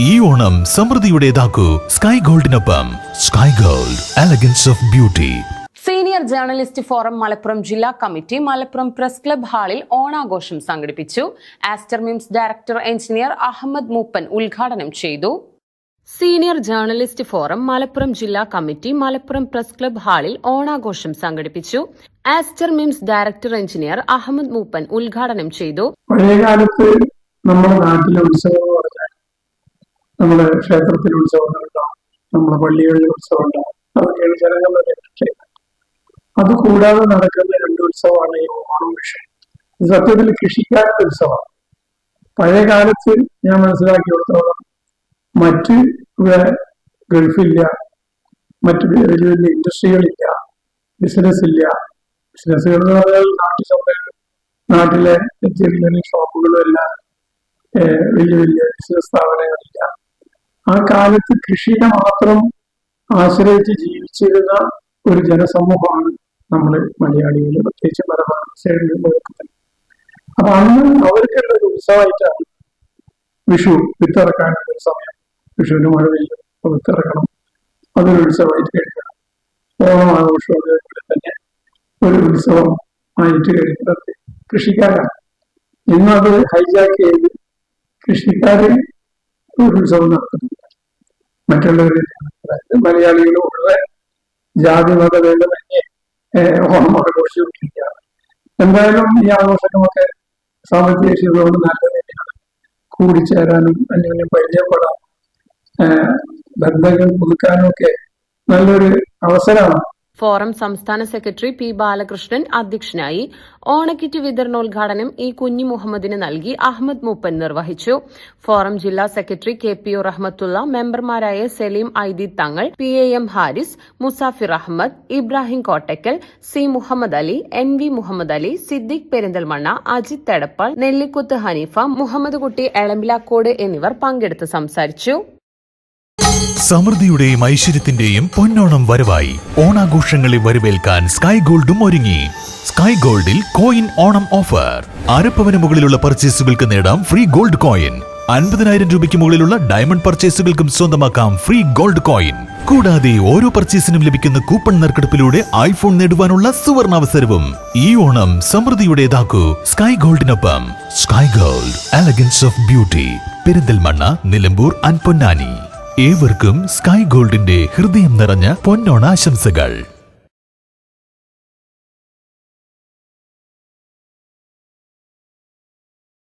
ഈ ഓണം സമൃദ്ധിയുടേതാക്കൂ സ്കൈ ഗോൾഡിനൊപ്പം. Sky Gold, elegance of beauty. Senior journalist forum Malappuram ജില്ലാ കമ്മിറ്റി മലപ്പുറം പ്രസ് ക്ലബ് ഹാളിൽ ഓണാഘോഷം സംഘടിപ്പിച്ചു. Aster MIMS director engineer Ahammed Moopen ഉദ്ഘാടനം ചെയ്തു. സീനിയർ ജേർണലിസ്റ്റ് ഫോറം മലപ്പുറം ജില്ലാ കമ്മിറ്റി മലപ്പുറം പ്രസ് ക്ലബ് ഹാളിൽ ഓണാഘോഷം സംഘടിപ്പിച്ചു. Aster MIMS director engineer Ahammed Moopen ഉദ്ഘാടനം ചെയ്തു. പഴയകാലത്ത് നമ്മുടെ നാട്ടിലെ ഉത്സവം പറഞ്ഞാൽ നമ്മുടെ ക്ഷേത്രത്തിൽ ഉത്സവങ്ങളുണ്ടാവും, നമ്മുടെ പള്ളികളിൽ ഉത്സവം ഉണ്ടാവും. അതൊക്കെയാണ് ജനങ്ങളുടെ ലക്ഷ്യം. അതുകൂടാതെ നടക്കുന്ന രണ്ട് ഉത്സവമാണ് ഈ ഓണം, വിഷു. സത്യത്തിൽ കൃഷിക്കാരുടെ ഉത്സവമാണ്. പഴയ കാലത്ത് ഞാൻ മനസ്സിലാക്കിയിടത്തോളം മറ്റ് ഗൾഫില്ല, മറ്റ് വലിയ വലിയ ഇൻഡസ്ട്രികളില്ല, ബിസിനസ് ഇല്ല. ബിസിനസ്സുകൾ എന്ന് പറഞ്ഞാൽ നാട്ടിലെ ചെറിയ ഷോപ്പുകളും എല്ലാം വലിയ വലിയ ബിസിനസ് സ്ഥാപനങ്ങളില്ല. ആ കാലത്ത് കൃഷിയെ മാത്രം ആശ്രയിച്ച് ജീവിച്ചിരുന്ന ഒരു ജനസമൂഹമാണ് നമ്മൾ മലയാളികൾ, പ്രത്യേകിച്ച് മലബാർ സൈഡിൽ നോക്കുന്നത്. അപ്പൊ അന്ന് അവർക്കുള്ള ഒരു ഉത്സവമായിട്ടാണ് വിഷു. വിത്തിറക്കാനുള്ള ഒരു സമയം, വിഷുവിന് മഴ പെയ്യും, വിത്തിറക്കണം, അതൊരു ഉത്സവമായിട്ട് കഴിക്കണം. ഓണം ആഘോഷം അതേപോലെ തന്നെ ഒരു ഉത്സവം ആയിട്ട് കഴിക്കുന്നത് കൃഷിക്കാരാണ്. ഇന്നത് ഹൈജാക്ക് ചെയ്ത് കൃഷിക്കാര് ഒരു ഉത്സവം നടത്തുന്നില്ല. മറ്റുള്ളവർ, അതായത് മലയാളികൾ മുഴുവൻ ജാതി മത ഭേദമന്യേ ഓണം ആഘോഷിക്കുകയാണ്. എന്തായാലും ഈ ആഘോഷങ്ങളൊക്കെ സാമ്പത്തിക ശേഷിയുള്ളതുകൊണ്ട് നല്ല തന്നെയാണ്. കൂടിച്ചേരാനും അല്ലെങ്കിൽ പരിചയപ്പെടാൻ, ബന്ധങ്ങൾ പുതുക്കാനും ഒക്കെ നല്ലൊരു അവസരമാണ്. ഫോറം സംസ്ഥാന സെക്രട്ടറി പി ബാലകൃഷ്ണൻ അധ്യക്ഷനായി. ഓണക്കിറ്റ് വിതരണോദ്ഘാടനം ഇ കുഞ്ഞി മുഹമ്മദിന് നൽകി അഹമ്മദ് മൂപ്പൻ നിർവഹിച്ചു. ഫോറം ജില്ലാ secretary K P O Rahmathulla, മെമ്പർമാരായ Saleem Aideed Thangal, P A M Haris, Musafir Ahammed, Ibrahim Kottakkal, C Muhammad Ali, N V Muhammad Ali, Siddique Perinthalmanna, Ajith Thedappal, Nellikkuth Haneefa, Muhammad Kutty Elambilakode എന്നിവർ പങ്കെടുത്ത് സംസാരിച്ചു. സമൃദ്ധിയുടെയും ഐശ്വര്യത്തിന്റെയും പൊന്നോണം വരവായി. ഓണാഘോഷങ്ങളെ വരവേൽക്കാൻ സ്കൈ ഗോൾഡും ഒരുങ്ങി. സ്കൈ ഗോൾഡിൽ കോയിൻ ഓണം ഓഫർ. അരപ്പവന് മുകളിലുള്ള പർച്ചേസുകൾക്ക് നേടാം ഫ്രീ ഗോൾഡ് കോയിൻ. 50,000 രൂപയ്ക്ക് മുകളിലുള്ള ഡയമണ്ട് പർച്ചേസുകൾക്കും സ്വന്തമാക്കാം ഫ്രീ ഗോൾഡ് കോയിൻ. കൂടാതെ ഓരോ പർച്ചേസിനും ലഭിക്കുന്ന കൂപ്പൺ നറുക്കെടുപ്പിലൂടെ ഐഫോൺ നേടുവാനുള്ള സുവർണാവസരവും. ഈ ഓണം സമൃദ്ധിയുടേതാക്കൂ സ്കൈ ഗോൾഡിനൊപ്പം. Sky Gold, elegance of beauty. Perinthalmanna, Nilambur and Ponnani. ഏവർക്കും സ്കൈ ഗോൾഡിന്റെ ഹൃദയം നിറഞ്ഞ പൊന്നോണാശംസകൾ.